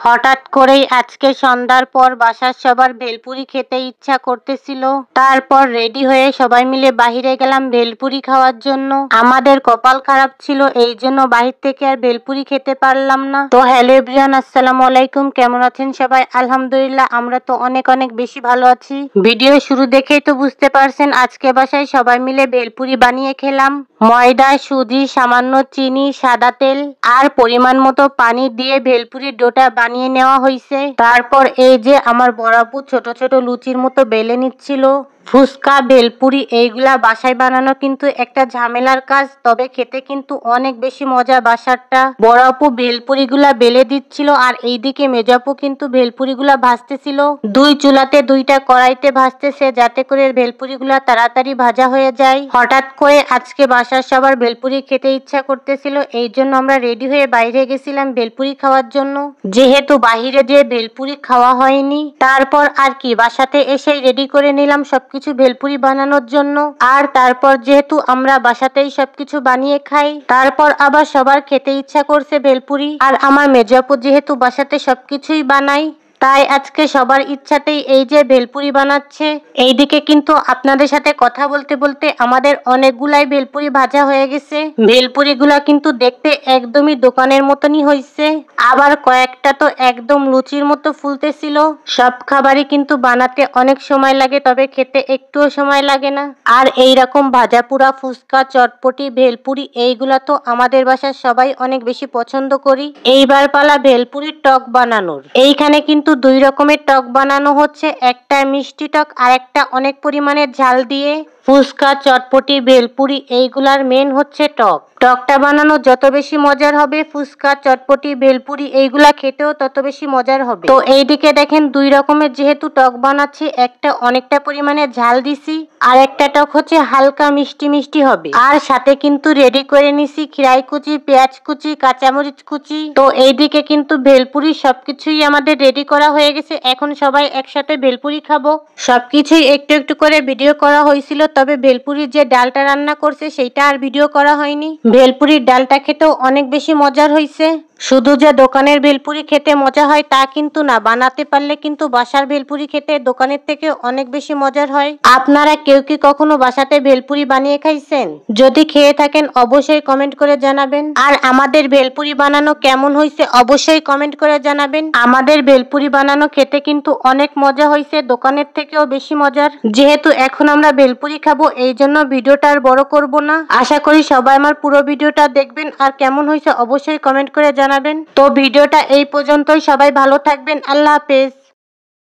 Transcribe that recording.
হঠাৎ করেই আজকে সন্ধ্যার পর বাসার সবার ভেলপুরি খেতে ইচ্ছা করতেছিল। তারপর রেডি হয়ে সবাই মিলে বাহিরে গেলাম ভেলপুরি খাওয়ার জন্য। আমাদের কপাল খারাপ ছিল, এই জন্য বাহির থেকে আর ভেলপুরি খেতে পারলাম না। তো হ্যালো এভরিওয়ান, আসসালামু আলাইকুম। কেমন আছেন সবাই? আলহামদুলিল্লাহ, আমরা তো অনেক অনেক বেশি ভালো আছি। ভিডিও শুরু দেখেই তো বুঝতে পারছেন আজকে বাসায় সবাই মিলে ভেলপুরি বানিয়ে খেলাম। ময়দা, সুজি, সামান্য চিনি, সাদা তেল আর পরিমাণ মতো পানি দিয়ে ভেলপুরির ডোটা বানিয়ে নেওয়া হয়েছে। তারপর এই যে আমার বড় আপু ছোট ছোট লুচির মতো বেলে নিচ্ছিল। ফুচকা, ভেলপুরি এইগুলা বাসায় বানানো কিন্তু একটা ঝামেলার কাজ, তবে খেতে কিন্তু অনেক বেশি মজা বাসারটা। বড় আপু ভেলপুরি গুলা বেলে দিচ্ছিল আর এইদিকে মেজ আপু কিন্তু ভেলপুরি গুলা ভাজতেছিল। দুই চুলাতে দুইটা কড়াইতে ভাজতেছে যাতে করে ভেলপুরি গুলা তাড়াতাড়ি ভাজা হয়ে যায়। হঠাৎ করে আজকে বাসার সবার ভেলপুরি খেতে ইচ্ছা করতেছিল, এই জন্য আমরা রেডি হয়ে বাইরে গেছিলাম ভেলপুরি খাওয়ার জন্য। যেহেতু বাহিরে যে ভেলপুরি খাওয়া হয়নি, তারপর আর কি বাসাতে এসেই রেডি করে নিলাম সবকিছু ভেলপুরি বানানোর জন্য। আর তারপর যেহেতু আমরা বাসাতেই সবকিছু বানিয়ে খাই, তারপর আবার সবার খেতে ইচ্ছা করছে ভেলপুরি। আর আমার মেজ আপু যেহেতু বাসাতে সবকিছুই বানাই, তাই আজকে সবার ইচ্ছাতেই এই যে ভেলপুরি বানাচ্ছে। এইদিকে কিন্তু আপনাদের সাথে কথা বলতে বলতে আমাদের অনেকগুলাই ভেলপুরি ভাজা হয়ে গেছে। ভেলপুরি গুলা কিন্তু দেখতে একদমই দোকানের মতনই হয়েছে, আবার কয়েকটা তো একদম লুচির মতো ফুলতেছিল। সব খাবারই কিন্তু বানাতে অনেক সময় লাগে, তবে খেতে একটুও সময় লাগে না। আর এইরকম ভাজা পুরা ফুচকা, চটপটি, ভেলপুরি এইগুলা তো আমাদের বাসার সবাই অনেক বেশি পছন্দ করি। এইবার পালা ভেলপুরির টক বানানোর। এইখানে কিন্তু দুই রকমের টক বানানো হচ্ছে, একটা মিষ্টি টক আর একটা অনেক পরিমাণে ঝাল দিয়ে। ফুচকা, চটপটি, ভেলপুরি এইগুলার মেন হচ্ছে টক। টকটা বানানো যত বেশি মজার হবে, ফুচকা, চটপটি, ভেলপুরি এইগুলা খেতেও তত বেশি মজার হবে। তো এইদিকে দেখেন দুই রকমের যেহেতু টক বানাচ্ছি, একটা অনেকটা পরিমাণে ঝাল দিছি আর একটা টক হচ্ছে হালকা মিষ্টি মিষ্টি হবে। আর সাথে কিন্তু রেডি করে নিছি খিরাই কুচি, পেঁয়াজ কুচি, কাঁচামরিচ কুচি। তো এইদিকে কিন্তু ভেলপুরি সবকিছুই আমাদের রেডি করা হয়ে গেছে। এখন সবাই একসাথে ভেলপুরি খাবো। সবকিছুই একটু একটু করে ভিডিও করা হয়েছিল, তবে ভেলপুরির যে ডালটা রান্না করছে সেইটা আর ভিডিও করা হয়নি। ভেলপুরির ডালটা খেতেও অনেক বেশি মজার হয়েছে। শুধু যে দোকানের ভেলপুরি খেতে মজা হয় তা কিন্তু না, বানাতে পারলে কিন্তু বাসার ভেলপুরি খেতে দোকানের থেকে অনেক বেশি মজার হয়। আপনারা কেউ কি কখনো বাসাতে ভেলপুরি বানিয়ে খাইছেন? যদি খেয়ে থাকেন অবশ্যই কমেন্ট করে জানাবেন। আর আমাদের ভেলপুরি বানানো কেমন হয়েছে অবশ্যই কমেন্ট করে জানাবেন। আমাদের ভেলপুরি বানানো খেতে কিন্তু অনেক মজা হয়েছে, দোকানের থেকেও বেশি মজার। যেহেতু এখন আমরা ভেলপুরি খাবো, এই জন্য ভিডিওটা আর বড় করব না। আশা করি সবাই আমার পুরো ভিডিওটা দেখবেন আর কেমন হয়েছে অবশ্যই কমেন্ট করে জানাবেন। তো ভিডিওটা এই পর্যন্তই, সবাই ভালো থাকবেন। আল্লাহ হাফেজ।